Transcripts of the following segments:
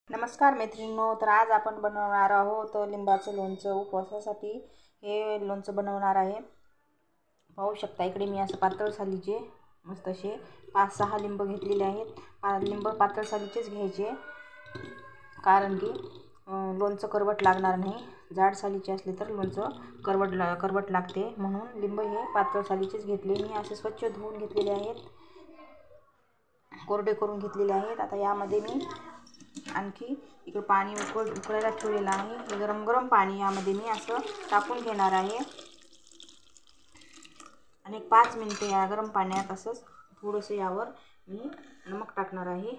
नमस्कार मैत्रिणींनो, तर आज आपण बनवणार आहोत लिंबाचं लोणचं. उपवासासाठी हे लोणचं बनवणार आहे. पाहू शकता इकडे मी असं पातळ सालीचे मस्त असे 5-6 लिंब घेतलेले आहेत. लिंब पातळ सालीचेच घ्यायचे, कारण की लोणचं करवट लागणार नाही. जाड सालीचे असले तर लोणचं करवट लागते, म्हणून लिंब हे पातळ सालीचेच घेतले. मी असे स्वच्छ धुवून घेतलेले आहेत, कोरडे करून घेतलेले आहेत. आता यामध्ये मी आणखी इकडे पाणी उकळायला ठेवलेलं आहे. हे गरम गरम पाणी यामध्ये मी असं टाकून घेणार आहे आणि 5 मिनिटे या गरम पाण्यात असंच थोडंसं यावर मी नमक टाकणार आहे.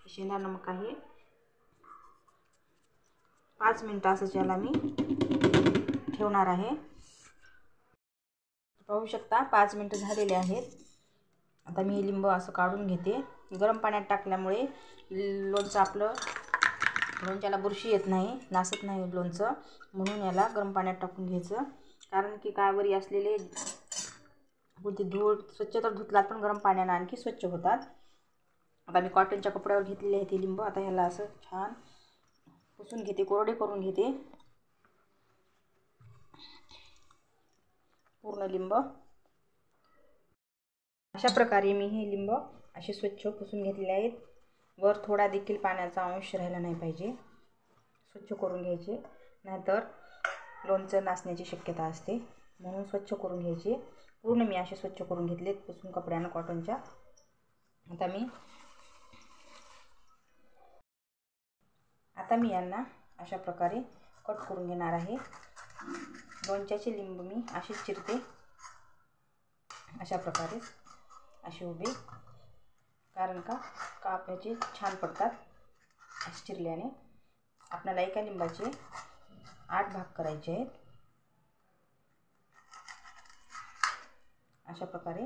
शेंदा नमक आहे. 5 मिनिटं असंच याला मी ठेवणार आहे. पाहू शकता 5 मिनिटं झालेले आहेत. आता मी लिंब असं काढून घेते. गरम पाण्यात टाकल्यामुळे लोणचं आपलं लोणच्याला बुरशी येत नाही, नासत नाही लोणचं, म्हणून याला गरम पाण्यात टाकून घ्यायचं. कारण की कावरी असलेले कोणती धूळ स्वच्छ तर धुतलात, पण गरम पाण्यानं आणखी स्वच्छ होतात. आता मी कॉटनच्या कपड्यावर घेतलेले आहे ते लिंब. आता ह्याला असं छान पुसून घेते, कोरडे करून घेते पूर्ण लिंब. अशा प्रकारे मी हे लिंब असे स्वच्छ पुसून घेतलेले आहेत. वर थोडा देखील पाण्याचा अंश राहिला नाही पाहिजे. स्वच्छ करून घ्यायचे, नाहीतर लोणचं नासण्याची शक्यता असते, म्हणून स्वच्छ करून घ्यायचे. पूर्ण मी असे स्वच्छ करून घेतलेत पुसून कपड्यानं कॉटनच्या. आता मी यांना अशा प्रकारे कट करून घेणार आहे. लोणच्याचे लिंब मी असेच चिरते, अशा प्रकारे असे उभे, कारण का कापायचे छान पडतात असे चिरल्याने. आपल्याला एका लिंबाचे 8 भाग करायचे आहेत. अशा प्रकारे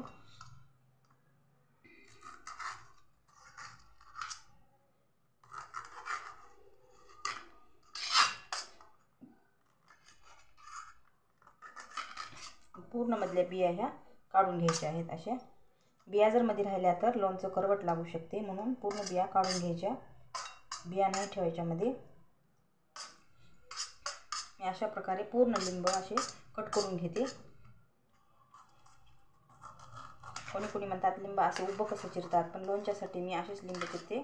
पूर्ण मधल्या बिया ह्या काढून घ्यायच्या आहेत. अशा बिया जर मध्ये राहिल्या तर लोणचं करवट लागू शकते, म्हणून पूर्ण बिया काढून घ्यायच्या. बिया नाही ठेवायच्या मध्ये. मी अशा प्रकारे पूर्ण लिंब असे कट करून घेते. कोणी कोणी म्हणतात लिंब असे उभं कसं चिरतात, पण लोणच्यासाठी मी असेच लिंब चिरते.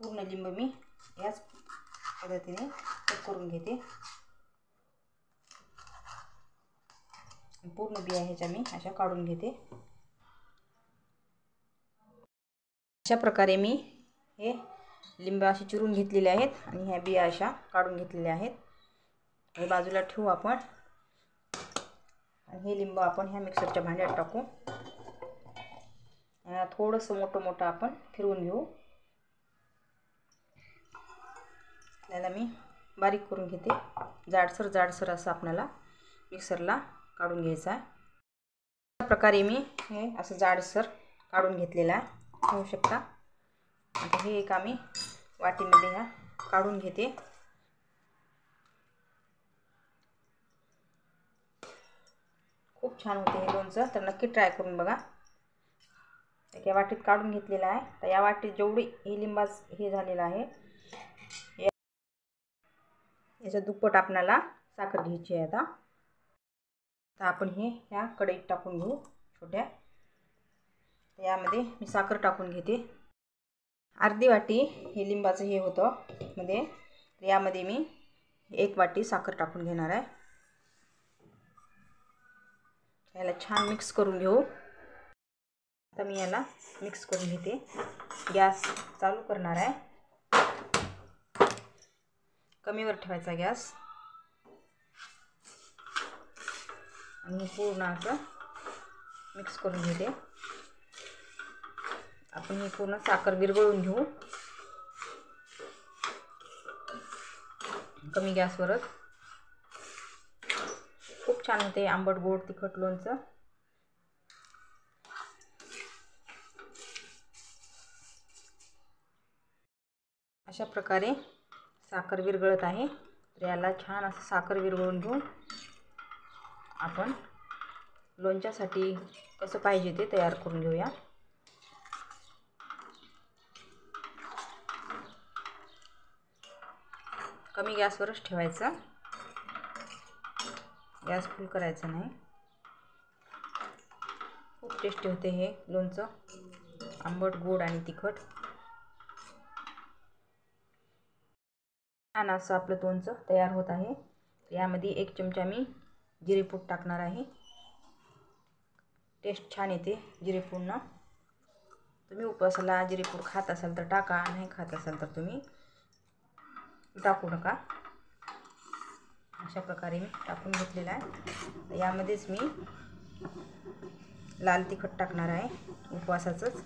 पूर्ण लिंब मी याच पद्धतीने कट करून घेते. पूर्ण बिया ह्याच्या मी अशा काढून घेते. अशा प्रकारे मी हे लिंब असे चिरून घेतलेले आहेत आणि ह्या बिया अशा काढून घेतलेल्या आहेत. हे बाजूला ठेवू आपण आणि हे लिंब आपण ह्या मिक्सरच्या भांड्यात टाकू. थोडंसं मोठं आपण फिरवून घेऊ. त्याला मी बारीक करून घेते. जाडसर असं आपल्याला मिक्सरला काढून घ्यायचा आहे. अशा प्रकारे मी हे असं जाडसर काढून घेतलेलं आहे, पाहू शकता. आता हे एक आम्ही वाटीमध्ये ह्या काढून घेते. खूप छान होते हे लोणचं, तर नक्की ट्राय करून बघा. एका वाटीत काढून घेतलेलं आहे. तर या वाटीत जेवढी हे लिंबाच हे झालेलं आहे, याच्या दुप्पट आपल्याला साखर घ्यायची आहे. आता आपण हे ह्या कढईत टाकून घेऊ छोट्या. यामध्ये मी साखर टाकून घेते. अर्धी वाटी हे लिंबाचं हे होतं मध्ये, यामध्ये मी 1 वाटी साखर टाकून घेणार आहे. याला छान मिक्स करून घेऊ. आता मी याला मिक्स करून घेते. गॅस चालू करणार आहे. कमीवर ठेवायचा गॅस आणि पूर्ण असं मिक्स करून घेते. आपण ही पूर्ण साखर विरघळून घेऊ कमी गॅसवरच. खूप छान होते आंबट गोड तिखट लोणचं. अशा प्रकारे साखर विरघळत आहे. तर याला छान असं साखर विरघळून घेऊन आपण लोणच्यासाठी कसं पाहिजे ते तयार करून घेऊया. कमी गॅसवरच ठेवायचं, गॅस फुल करायचा नाही. खूप टेस्टी होते हे लोणचं, आंबट गोड आणि तिखट. छान असं आपलं लोणचं तयार होत आहे. यामध्ये 1 चमचा मी जिरेपूड टाकणार आहे. टेस्ट छान येते जिरेपूडनं. तुम्ही उपवासाला जिरेपूड खात असाल तर टाका, नाही खात असाल तर तुम्ही टाकू नका. अशा प्रकारे मी टाकून घेतलेला आहे. यामध्येच मी लाल तिखट टाकणार आहे उपवासाचंच.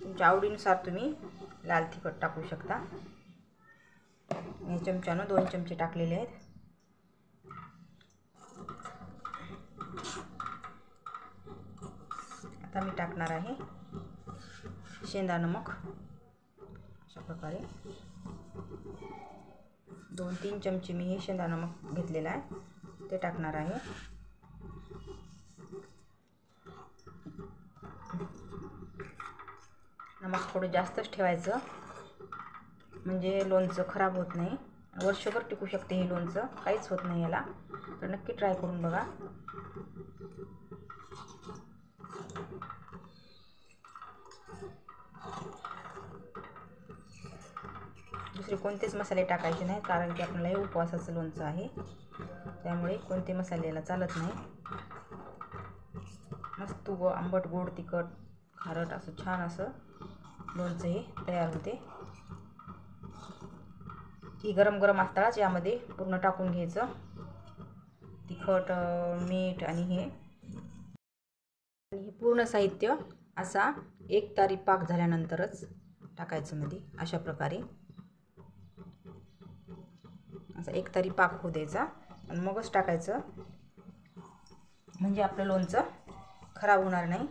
तुमच्या आवडीनुसार तुम्ही लाल तिखट टाकू शकता. या चमच्यानं 2 चमचे टाकलेले आहेत. आता मी टाकणार आहे शेंदानमक. अशा प्रकारे 2-3 चमचे मी हे शेंदानमक घेतलेलं आहे ते टाकणार आहे. नमक थोडं जास्तच ठेवायचं म्हणजे लोणचं खराब होत नाही. वर्षभर टिकू शकते हे लोणचं, काहीच होत नाही याला. तर नक्की ट्राय करून बघा. दुसरे कोणतेच मसाले टाकायचे नाही, कारण की आपल्याला हे उपवासाचं लोणचं आहे, त्यामुळे कोणते मसाले याला चालत नाही. मस्त आंबट गोड तिखट खारट असं छान असं लोणचं हे तयार होते. ही गरम गरम असतानाच यामध्ये पूर्ण टाकून घ्यायचं तिखट, मीठ आणि हे पूर्ण साहित्य असा 1 तारी पाक झाल्यानंतरच टाकायचं मध्ये. अशा प्रकारे असा 1 तारी पाक होऊ द्यायचा आणि मगच टाकायचं, म्हणजे आपलं लोणचं खराब होणार नाही.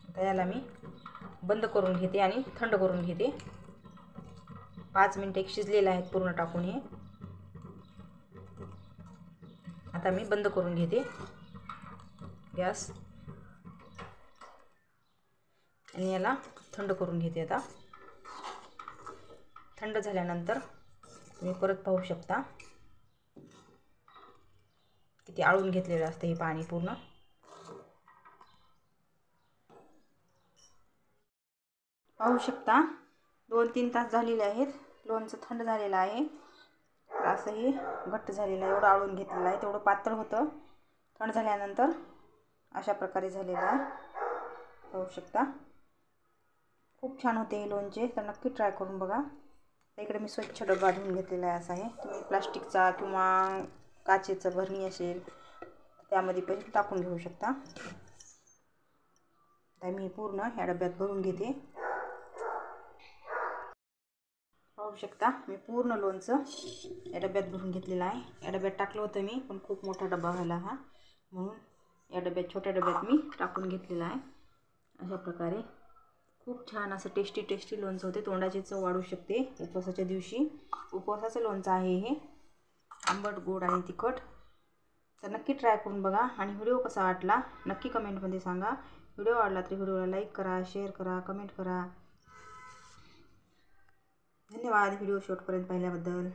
आता याला मी बंद करून घेते आणि थंड करून घेते. 5 मिनिटे शिजलेले आहेत पूर्ण टाकून हे. आता मी बंद करून घेते गॅस आणि याला थंड करून घेते. आता थंड झाल्यानंतर तुम्ही परत पाहू शकता किती आळून घेतलेलं असतं हे पाणी पूर्ण. पाहू शकता 2-3 तास झालेले आहेत. लोणचं थंड झालेलं आहे. असं हे घट्ट झालेलं आहे. एवढं आळून घेतलेलं आहे, तेवढं पातळ होतं. थंड झाल्यानंतर अशा प्रकारे झालेलं आहे. पाहू शकता खूप छान होते हे लोणचे. तर नक्की ट्राय करून बघा. इकडे मी स्वच्छ डबा धुवून घेतलेला आहे. असा आहे, तुम्ही प्लास्टिकचा किंवा काचेचं भरणी असेल त्यामध्ये पण टाकून घेऊ शकता. तर मी पूर्ण ह्या डब्यात भरून घेते. पाहू शकता मी पूर्ण लोणचं या डब्यात भरून घेतलेलं आहे. या डब्यात टाकलं होतं मी, पण खूप मोठा डबा व्हायला हा, म्हणून या डब्यात छोट्या डब्यात मी टाकून घेतलेला आहे. अशा प्रकारे खूप छान असं टेस्टी लोणचं होते. तोंडाची चव वाढू शकते उपवासाच्या दिवशी. उपवासाचं लोणचं आहे हे, आंबट गोड आणि तिखट. तर नक्की ट्राय करून बघा. आणि व्हिडिओ कसा वाटला नक्की कमेंटमध्ये सांगा. व्हिडिओ आवडला तर व्हिडिओला लाईक करा, शेअर करा, कमेंट करा. धन्यवाद व्हिडिओ शेवटपर्यंत पाहिल्याबद्दल.